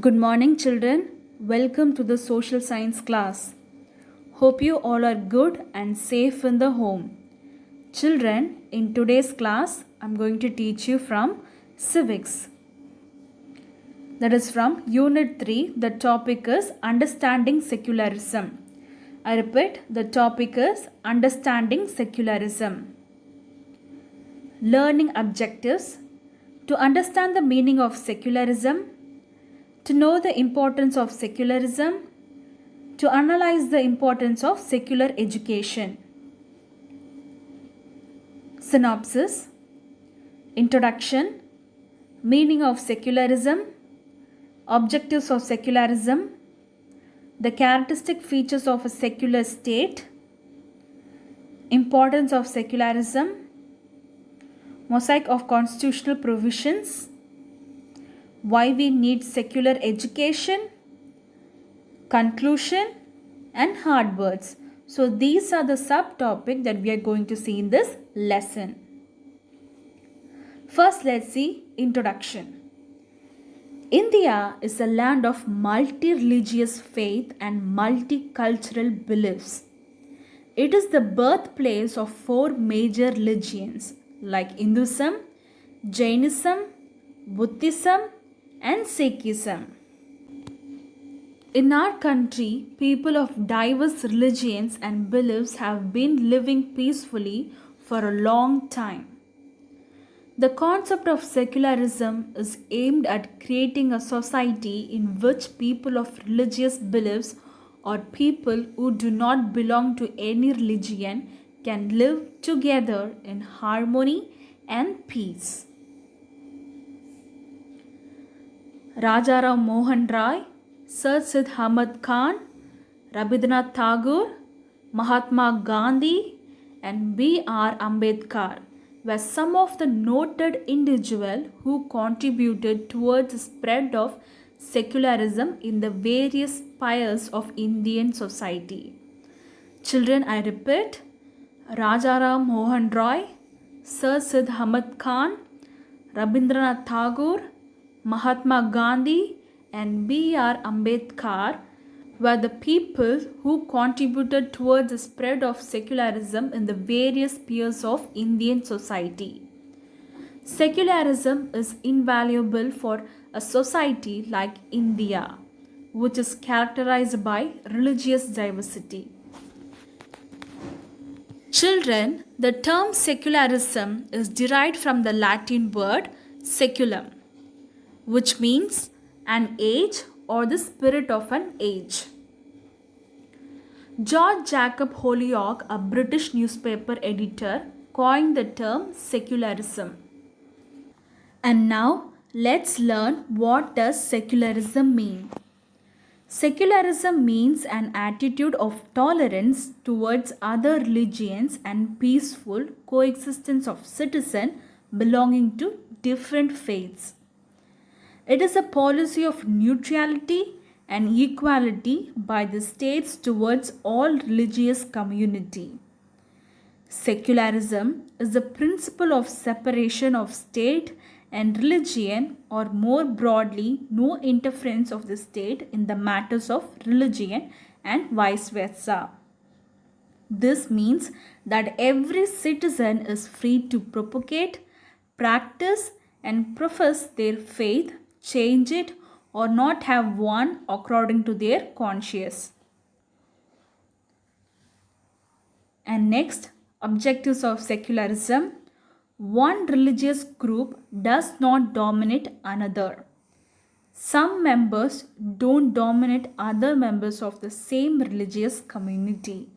Good morning, children. Welcome to the social science class. Hope you all are good and safe in the home. Children, in today's class, I'm going to teach you from civics. That is from Unit 3. The topic is Understanding Secularism. I repeat, the topic is Understanding Secularism. Learning objectives. To understand the meaning of secularism, to know the importance of secularism, to analyze the importance of secular education. Synopsis. Introduction. Meaning of secularism. Objectives of secularism. The characteristic features of a secular state. Importance of secularism. Mosaic of constitutional provisions. Why we need secular education. Conclusion and hard words. So these are the subtopics that we are going to see in this lesson. First, let's see introduction. India is a land of multi-religious faith and multicultural beliefs. It is the birthplace of four major religions like Hinduism, Jainism, Buddhism, and Sikhism. In our country, people of diverse religions and beliefs have been living peacefully for a long time. The concept of secularism is aimed at creating a society in which people of religious beliefs or people who do not belong to any religion can live together in harmony and peace. Rajaram Mohan Rai, Sir Syed Ahmad Khan, Rabindranath Tagore, Mahatma Gandhi, and B.R. Ambedkar were some of the noted individuals who contributed towards the spread of secularism in the various spheres of Indian society. Children, I repeat, Rajaram Mohan Roy, Sir Syed Ahmad Khan, Rabindranath Tagore, Mahatma Gandhi, and B.R. Ambedkar were the people who contributed towards the spread of secularism in the various spheres of Indian society. Secularism is invaluable for a society like India, which is characterized by religious diversity. Children, the term secularism is derived from the Latin word seculum, which means an age or the spirit of an age. George Jacob Holyoake, a British newspaper editor, coined the term secularism. And now let's learn what does secularism mean. Secularism means an attitude of tolerance towards other religions and peaceful coexistence of citizens belonging to different faiths. It is a policy of neutrality and equality by the states towards all religious community. Secularism is the principle of separation of state and religion, or more broadly, no interference of the state in the matters of religion and vice versa. This means that every citizen is free to propagate, practice, and profess their faith, change it, or not have one according to their conscience. And next, objectives of secularism. One religious group does not dominate another. Some members don't dominate other members of the same religious community.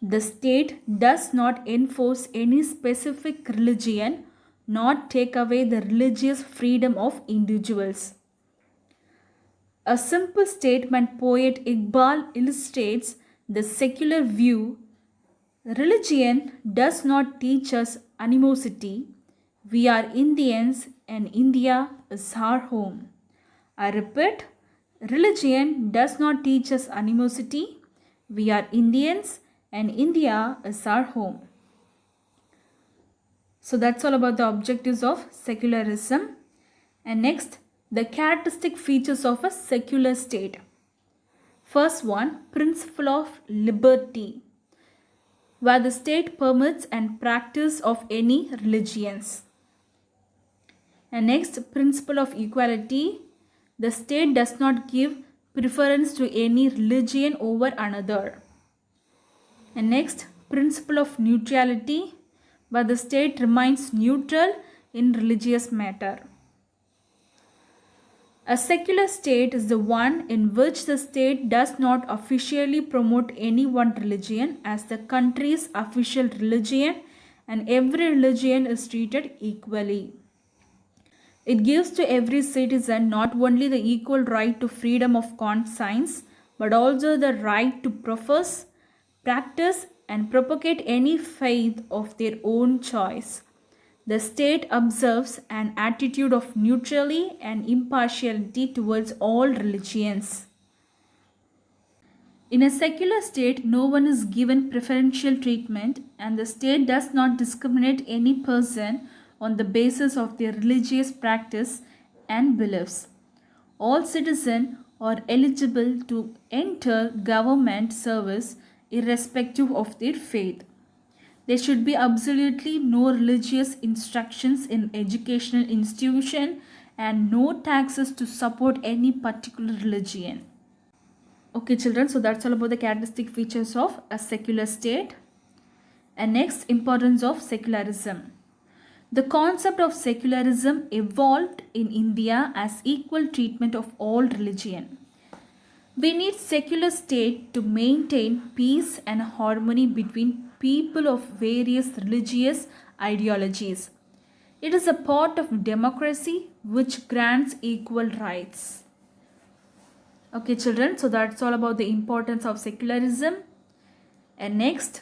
The state does not enforce any specific religion nor take away the religious freedom of individuals. A simple statement poet Iqbal illustrates the secular view. Religion does not teach us animosity. We are Indians and India is our home. I repeat, religion does not teach us animosity. We are Indians and India is our home. So that's all about the objectives of secularism. And next, The characteristic features of a secular state. First one, principle of liberty, where the state permits and practice of any religions. And next, principle of equality, the state does not give preference to any religion over another. And next, principle of neutrality, where the state remains neutral in religious matter. A secular state is the one in which the state does not officially promote any one religion as the country's official religion, and every religion is treated equally. It gives to every citizen not only the equal right to freedom of conscience, but also the right to profess, practice, and propagate any faith of their own choice. The state observes an attitude of neutrality and impartiality towards all religions. In a secular state, no one is given preferential treatment, and the state does not discriminate any person on the basis of their religious practice and beliefs. All citizens are eligible to enter government service irrespective of their faith. There should be absolutely no religious instructions in educational institution and no taxes to support any particular religion. Okay children, so that's all about the characteristic features of a secular state. And next, importance of secularism. The concept of secularism evolved in India as equal treatment of all religion. We need secular state to maintain peace and harmony between people of various religious ideologies. It is a part of democracy which grants equal rights. Okay children, so that's all about the importance of secularism. And next,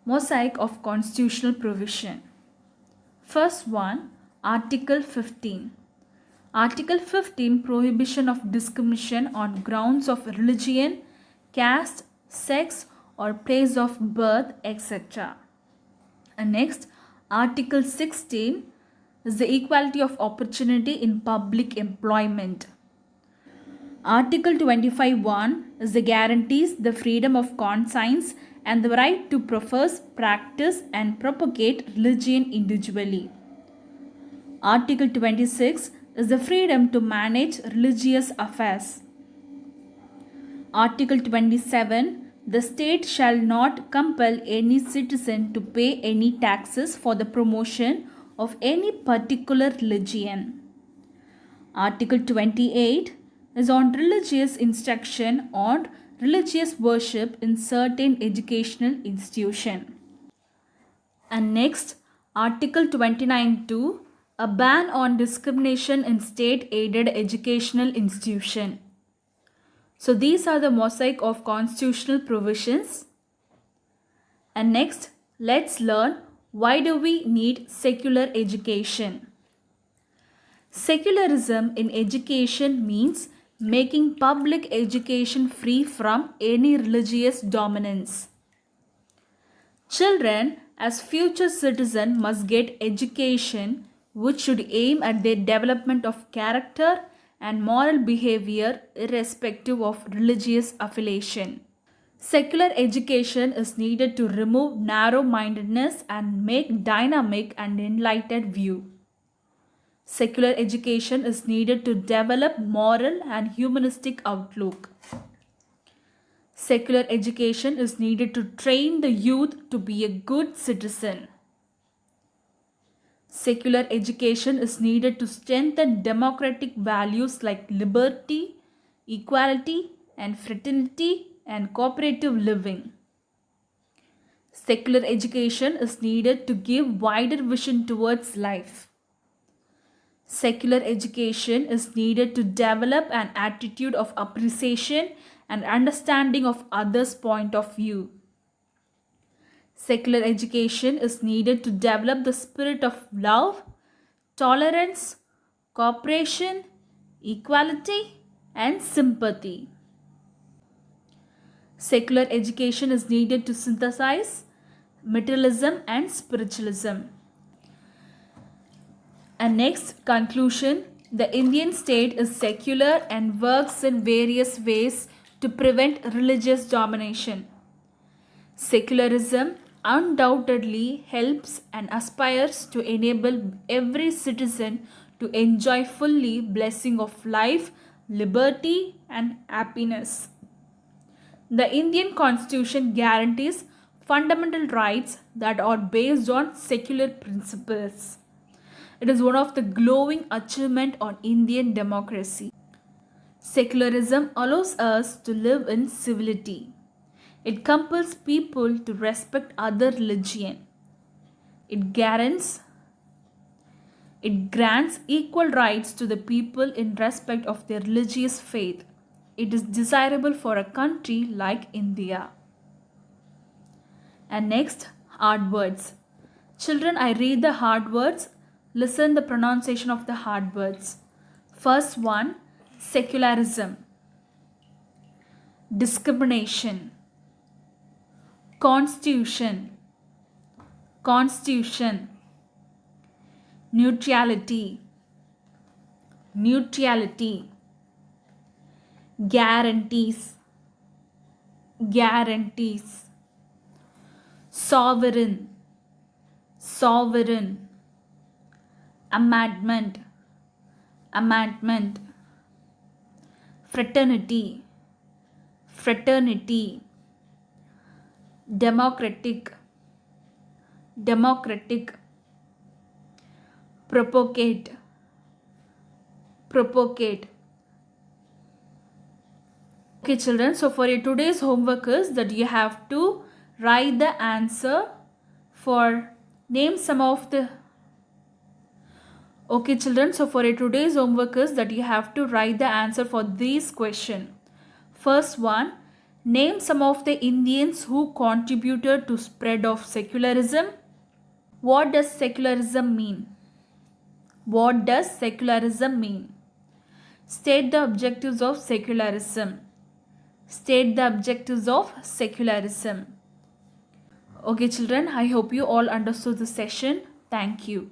mosaic of constitutional provision. First one, Article 15. Article 15, prohibition of discrimination on grounds of religion, caste, sex, or place of birth, etc. And next, Article 16 is the equality of opportunity in public employment. Article 25(1) is the guarantees the freedom of conscience and the right to profess, practice, and propagate religion individually. Article 26 is the freedom to manage religious affairs. Article 27, the state shall not compel any citizen to pay any taxes for the promotion of any particular religion. Article 28 is on religious instruction or religious worship in certain educational institution. And next, Article 29(2), a ban on discrimination in state-aided educational institution. So these are the mosaic of constitutional provisions. And next, let's learn why do we need secular education. Secularism in education means making public education free from any religious dominance. Children as future citizens must get education which should aim at their development of character and moral behavior irrespective of religious affiliation. Secular education is needed to remove narrow-mindedness and make dynamic and enlightened view. Secular education is needed to develop moral and humanistic outlook. Secular education is needed to train the youth to be a good citizen. Secular education is needed to strengthen democratic values like liberty, equality, and fraternity and cooperative living. Secular education is needed to give wider vision towards life. Secular education is needed to develop an attitude of appreciation and understanding of others' point of view. Secular education is needed to develop the spirit of love, tolerance, cooperation, equality, and sympathy. Secular education is needed to synthesize materialism and spiritualism. And next, conclusion. The Indian state is secular and works in various ways to prevent religious domination. Secularism undoubtedly helps and aspires to enable every citizen to enjoy fully blessing of life, liberty and happiness. The Indian Constitution guarantees fundamental rights that are based on secular principles. It is one of the glowing achievements on Indian democracy. Secularism allows us to live in civility. It compels people to respect other religion. It guarantees it grants equal rights to the people in respect of their religious faith. It is desirable for a country like India. And next, hard words. Children, I read the hard words. Listen the pronunciation of the hard words. First one, secularism, discrimination, constitution, constitution, neutrality, neutrality, guarantees, guarantees, sovereign, sovereign, amendment, amendment, fraternity, fraternity, democratic, democratic, propagate, propagate. Okay children, so for your today's homework is that you have to write the answer for name some of the Okay children, so for your today's homework is that you have to write the answer for this question. First one, name some of the Indians who contributed to spread of secularism. What does secularism mean? What does secularism mean? State the objectives of secularism. State the objectives of secularism. Okay children, I hope you all understood the session. Thank you.